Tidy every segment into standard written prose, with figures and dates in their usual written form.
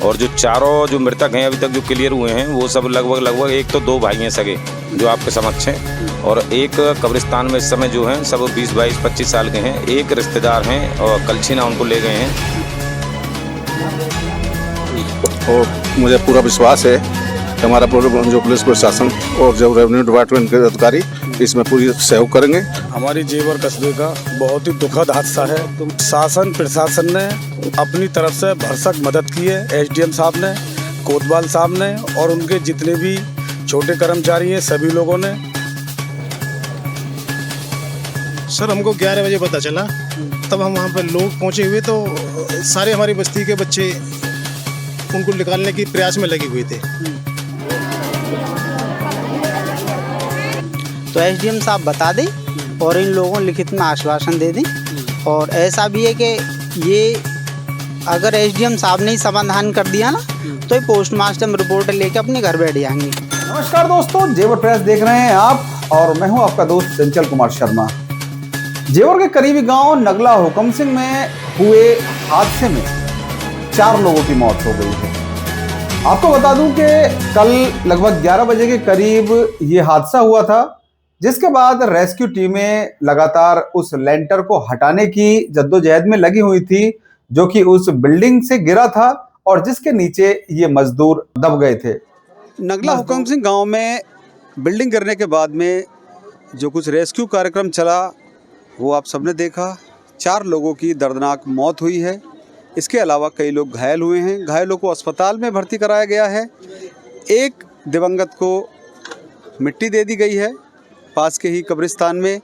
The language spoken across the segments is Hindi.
और जो चारों जो मृतक हैं अभी तक जो क्लियर हुए हैं वो सब लगभग एक तो 2 भाई हैं सगे जो आपके समक्ष हैं, और एक कब्रिस्तान में इस समय जो हैं सब 20, 22, 25 साल के हैं। एक रिश्तेदार हैं और कलछीना उनको ले गए हैं। और मुझे पूरा विश्वास है कि हमारा जो पुलिस प्रशासन और जो रेवेन्यू डिपार्टमेंट के अधिकारी इसमें पूरी सहयोग करेंगे। हमारी जेवर कस्बे का बहुत ही दुखद हादसा है। शासन प्रशासन ने अपनी तरफ से भरसक मदद की है। एसडीएम साहब ने, कोतवाल साहब ने और उनके जितने भी छोटे कर्मचारी हैं सभी लोगों ने। सर हमको 11 बजे पता चला, तब हम वहाँ पर लोग पहुँचे हुए तो सारे हमारी बस्ती के बच्चे उनको निकालने की प्रयास में लगे हुए थे। तो एसडीएम साहब बता दें और इन लोगों लिखित में आश्वासन दे दें। और ऐसा भी है कि ये अगर एसडीएम साहब ने ही समाधान कर दिया ना तो ये पोस्टमास्टर्म रिपोर्ट लेके अपने घर बैठ जाएंगे। नमस्कार दोस्तों, जेवर प्रेस देख रहे हैं आप और मैं हूं आपका दोस्त चंचल कुमार शर्मा। जेवर के करीबी गांव नगला हुकम सिंह में हुए हादसे में 4 लोगों की मौत हो गई है। आपको बता दूं कि कल लगभग 11 बजे के करीब ये हादसा हुआ था, जिसके बाद रेस्क्यू टीमें लगातार उस लेंटर को हटाने की जद्दोजहद में लगी हुई थी, जो कि उस बिल्डिंग से गिरा था और जिसके नीचे ये मजदूर दब गए थे। नगला हुकम सिंह गांव में बिल्डिंग गिरने के बाद में जो कुछ रेस्क्यू कार्यक्रम चला वो आप सबने देखा। 4 लोगों की दर्दनाक मौत हुई है। इसके अलावा कई लोग घायल हुए हैं। घायलों को अस्पताल में भर्ती कराया गया है। एक दिवंगत को मिट्टी दे दी गई है पास के ही कब्रिस्तान में,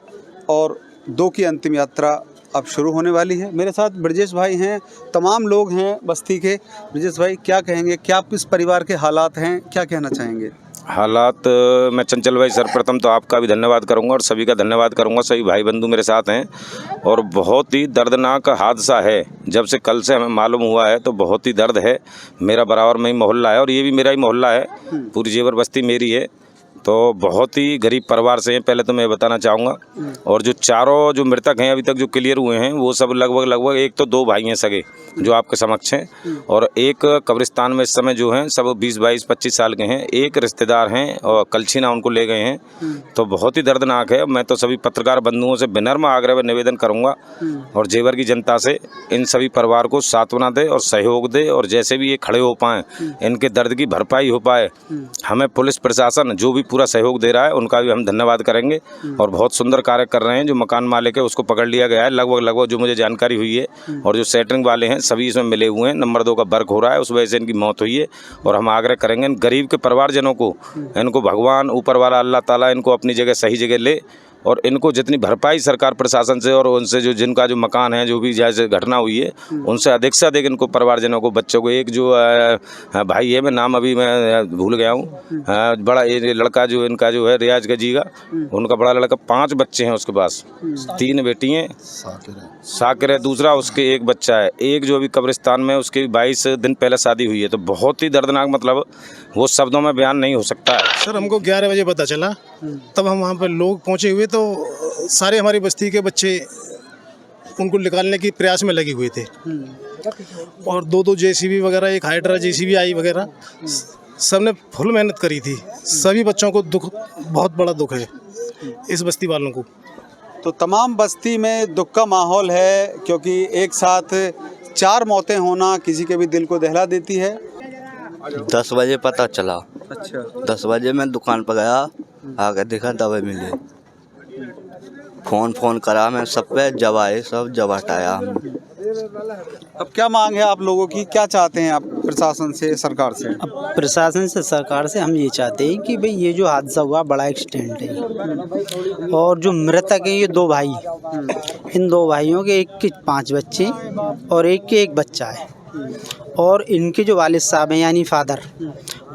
और 2 की अंतिम यात्रा अब शुरू होने वाली है। मेरे साथ ब्रजेश भाई हैं, तमाम लोग हैं बस्ती के। ब्रजेश भाई क्या कहेंगे, क्या इस परिवार के हालात हैं, क्या कहना चाहेंगे? हालात मैं चंचल भाई सर्वप्रथम तो आपका भी धन्यवाद करूंगा और सभी का धन्यवाद करूंगा। सभी भाई बंधु मेरे साथ हैं और बहुत ही दर्दनाक हादसा है। जब से कल से हमें मालूम हुआ है तो बहुत ही दर्द है। मेरा बराबर में ही मोहल्ला है और ये भी मेरा ही मोहल्ला है, पूरी जेवर बस्ती मेरी है। तो बहुत ही गरीब परिवार से हैं, पहले तो मैं बताना चाहूँगा। और जो चारों जो मृतक हैं अभी तक जो क्लियर हुए हैं वो सब लगभग एक तो 2 भाई हैं सगे जो आपके समक्ष हैं, और एक कब्रिस्तान में इस समय जो हैं सब 20, 22, 25 साल के हैं। एक रिश्तेदार हैं और कलछीना उनको ले गए हैं। तो बहुत ही दर्दनाक है। मैं तो सभी पत्रकार बंधुओं से विनम्र आग्रह व निवेदन करूँगा और जेवर की जनता से इन सभी परिवार को सांत्वना दे और सहयोग दे, और जैसे भी ये खड़े हो पाएँ, इनके दर्द की भरपाई हो पाए। हमें पुलिस प्रशासन जो भी पूरा सहयोग दे रहा है उनका भी हम धन्यवाद करेंगे और बहुत सुंदर कार्य कर रहे हैं। जो मकान मालिक है उसको पकड़ लिया गया है लगभग जो मुझे जानकारी हुई है, और जो सेटरिंग वाले हैं सभी इसमें मिले हुए हैं। नंबर 2 का वर्क हो रहा है, उस वजह से इनकी मौत हुई है। और हम आग्रह करेंगे इन गरीब के परिवारजनों को, इनको भगवान ऊपर वाला अल्लाह ताला इनको अपनी जगह सही जगह ले, और इनको जितनी भरपाई सरकार प्रशासन से और उनसे जो जिनका जो मकान है जो भी जैसे घटना हुई है उनसे अधिक इनको परिवारजनों को, बच्चों को। एक जो भाई है, मैं नाम अभी मैं भूल गया हूँ, बड़ा ये लड़का जो इनका जो है रियाज गजीगा, उनका बड़ा लड़का, 5 बच्चे हैं उसके पास, 3 बेटी हैं, साकिर है दूसरा, उसके एक बच्चा है। एक जो अभी कब्रिस्तान में उसकी 22 दिन पहले शादी हुई है। तो बहुत ही दर्दनाक, मतलब वो शब्दों में बयान नहीं हो सकता है। सर हमको 11 बजे पता चला, तब हम वहाँ पर लोग पहुँचे हुए तो सारे हमारी बस्ती के बच्चे उनको निकालने की प्रयास में लगे हुए थे। और 2 जेसीबी वगैरह, एक हाइड्रा जेसीबी आई वगैरह, सबने फुल मेहनत करी थी। सभी बच्चों को दुख, बहुत बड़ा दुख है इस बस्ती वालों को। तो तमाम बस्ती में दुख का माहौल है, क्योंकि एक साथ 4 मौतें होना किसी के भी दिल को दहला देती है। 10 बजे पता चला। अच्छा। 10 बजे मैं दुकान पर गया, आकर देखा दवाई मिली। फोन करा मैं सब पे, जब आए सब जब हटाया। अब क्या मांग है आप लोगों की, क्या चाहते हैं आप प्रशासन से, सरकार से? अब प्रशासन से, सरकार से हम ये चाहते हैं कि भाई ये जो हादसा हुआ बड़ा एक्सीडेंट है, और जो मृतक हैं ये 2 भाई, इन 2 भाइयों के एक के 5 बच्चे और एक के 1 बच्चा है। और इनके जो वालिद साहब हैं यानी फादर,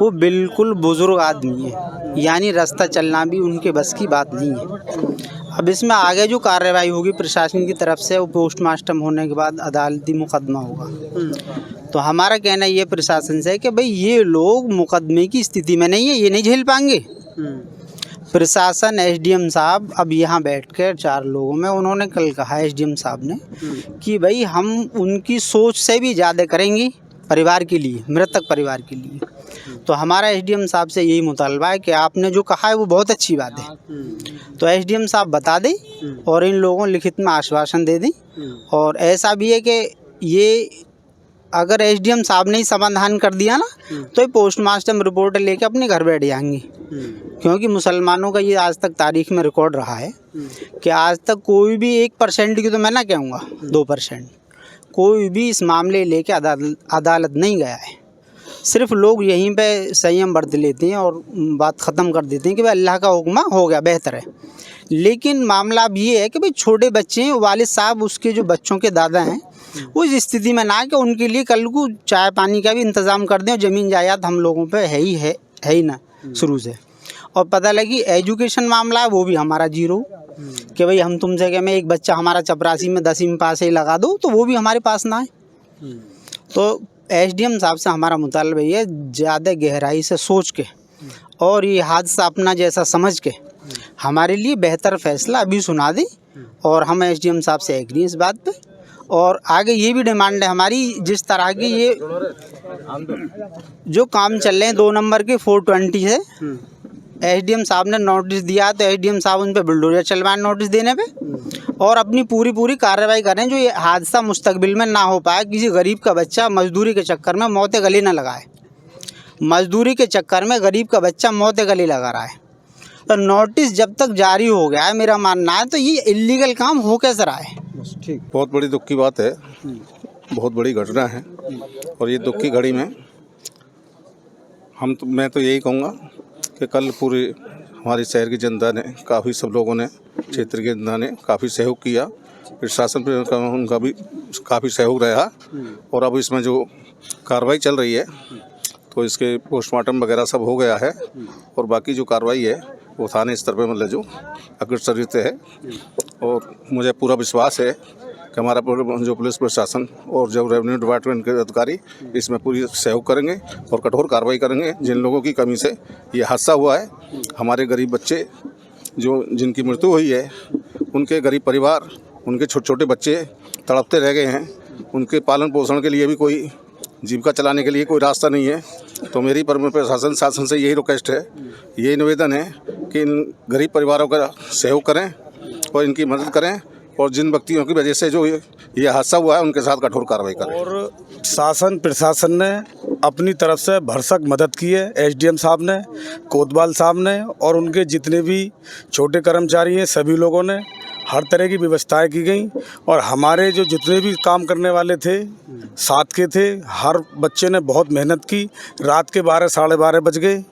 वो बिल्कुल बुज़ुर्ग आदमी है, यानी रास्ता चलना भी उनके बस की बात नहीं है। अब इसमें आगे जो कार्रवाई होगी प्रशासन की तरफ से, वो पोस्टमास्टर्म होने के बाद अदालती मुकदमा होगा। तो हमारा कहना ये प्रशासन से है कि भाई ये लोग मुकदमे की स्थिति में नहीं है, ये नहीं झेल पाएंगे। प्रशासन, एसडीएम साहब अब यहाँ बैठकर 4 लोगों में उन्होंने कल कहा, एसडीएम साहब ने, कि भाई हम उनकी सोच से भी ज़्यादा करेंगे परिवार के लिए, मृतक परिवार के लिए। तो हमारा एसडीएम साहब से यही मुतालबा है कि आपने जो कहा है वो बहुत अच्छी बात है, तो एसडीएम साहब बता दें और इन लोगों लिखित में आश्वासन दे दें। और ऐसा भी है कि ये अगर एसडीएम साहब ने ही समाधान कर दिया ना तो ये पोस्टमार्टम रिपोर्ट लेके अपने घर बैठ जाएंगे, क्योंकि मुसलमानों का ये आज तक तारीख में रिकॉर्ड रहा है कि आज तक कोई भी 1% की, तो मैं ना कहूँगा 2%, कोई भी इस मामले लेके अदालत नहीं गया है। सिर्फ लोग यहीं पे संयम बरत लेते हैं और बात ख़त्म कर देते हैं कि भाई अल्लाह का हुक्म हो गया, बेहतर है। लेकिन मामला अब ये है कि भाई छोटे बच्चे हैं, वालिद साहब उसके जो बच्चों के दादा हैं वो इस स्थिति में ना कि उनके लिए कल को चाय पानी का भी इंतज़ाम कर दें। और ज़मीन जायदाद हम लोगों पे है ही ना शुरू से। और पता लगी एजुकेशन मामला है वो भी हमारा जीरो, कि भाई हम तुमसे कहें मैं एक बच्चा हमारा चपरासी में 10वीं में पास ही लगा दो, तो वो भी हमारे पास ना है। तो एसडीएम साहब से हमारा मुतालबा ये है, ज़्यादा गहराई से सोच के और ये हादसा अपना जैसा समझ के हमारे लिए बेहतर फैसला अभी सुना दें। और हम एसडीएम साहब से एग्री इस बात पे। और आगे ये भी डिमांड है हमारी, जिस तरह की ये जो काम चल रहे हैं 2 नंबर के 420 से, एसडीएम साहब ने नोटिस दिया तो एसडीएम साहब उन पर बुलडोजर चलवाएं नोटिस देने पे, और अपनी पूरी कार्रवाई करें जो ये हादसा मुस्तकबिल में ना हो पाए। किसी गरीब का बच्चा मजदूरी के चक्कर में मौत गले ना लगाए, मजदूरी के चक्कर में गरीब का बच्चा मौत गले लगा रहा है। तो नोटिस जब तक जारी हो गया है, मेरा मानना है, तो ये इलीगल काम हो कैसे रहा है। ठीक, बहुत बड़ी दुख की बात है, बहुत बड़ी घटना है। और ये दुख की घड़ी में मैं तो यही कहूँगा कि कल पूरी हमारी शहर की जनता ने, काफ़ी सब लोगों ने, क्षेत्र की जनता ने काफ़ी सहयोग किया, प्रशासन पर उनका भी काफ़ी सहयोग रहा। और अब इसमें जो कार्रवाई चल रही है तो इसके पोस्टमार्टम वगैरह सब हो गया है, और बाकी जो कार्रवाई है वो थाने स्तर पे मतलब जो अग्रसर है। और मुझे पूरा विश्वास है कि हमारा जो पुलिस प्रशासन और जो रेवेन्यू डिपार्टमेंट के अधिकारी इसमें पूरी सहयोग करेंगे और कठोर कार्रवाई करेंगे। जिन लोगों की कमी से ये हादसा हुआ है, हमारे गरीब बच्चे जिनकी मृत्यु हुई है, उनके गरीब परिवार, उनके छोटे छोटे बच्चे तड़पते रह गए हैं, उनके पालन पोषण के लिए भी कोई जीविका चलाने के लिए कोई रास्ता नहीं है। तो मेरी प्रशासन शासन से यही रिक्वेस्ट है, यही निवेदन है कि इन गरीब परिवारों का सहयोग करें और इनकी मदद करें, और जिन व्यक्तियों की वजह से जो ये हादसा हुआ है उनके साथ कठोर कार्रवाई करें। और शासन प्रशासन ने अपनी तरफ से भरसक मदद की है। एसडीएम साहब ने, कोतवाल साहब ने और उनके जितने भी छोटे कर्मचारी हैं, सभी लोगों ने हर तरह की व्यवस्थाएं की गई। और हमारे जो जितने भी काम करने वाले थे, साथ के थे, हर बच्चे ने बहुत मेहनत की। रात के 12 साढ़े 12 बज गए,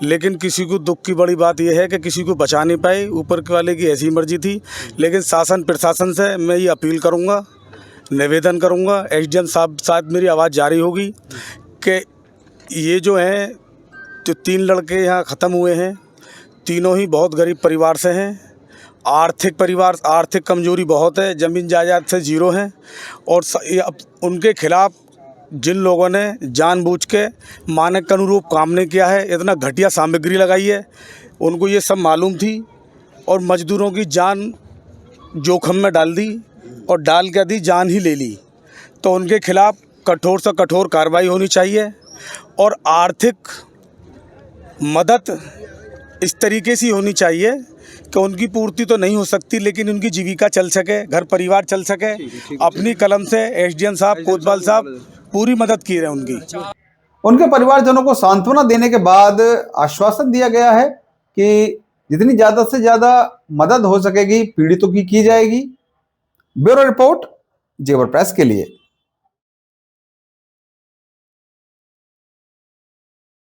लेकिन किसी को दुख की बड़ी बात यह है कि किसी को बचा नहीं पाए। ऊपर वाले की ऐसी मर्जी थी। लेकिन शासन प्रशासन से मैं ये अपील करूँगा, निवेदन करूँगा, एसडीएम साहब साथ मेरी आवाज़ जारी होगी कि ये जो हैं, जो 3 लड़के यहाँ ख़त्म हुए हैं, तीनों ही बहुत गरीब परिवार से हैं। आर्थिक कमजोरी बहुत है, ज़मीन जायदाद से जीरो हैं। और उनके खिलाफ जिन लोगों ने जानबूझ के मानक के अनुरूप काम नहीं किया है, इतना घटिया सामग्री लगाई है, उनको ये सब मालूम थी और मजदूरों की जान जोखिम में डाल दी और डाल के दी जान ही ले ली। तो उनके खिलाफ कठोर से कठोर कार्रवाई होनी चाहिए। और आर्थिक मदद इस तरीके से होनी चाहिए कि उनकी पूर्ति तो नहीं हो सकती, लेकिन उनकी जीविका चल सके, घर परिवार चल सके। अपनी कलम से एसडीएम साहब, कोतवाल साहब पूरी मदद की रहे उनकी। उनके परिवारजनों को सांत्वना देने के बाद आश्वासन दिया गया है कि जितनी ज्यादा से ज्यादा मदद हो सकेगी पीड़ितों की जाएगी। ब्यूरो रिपोर्ट, जेवर प्रेस के लिए।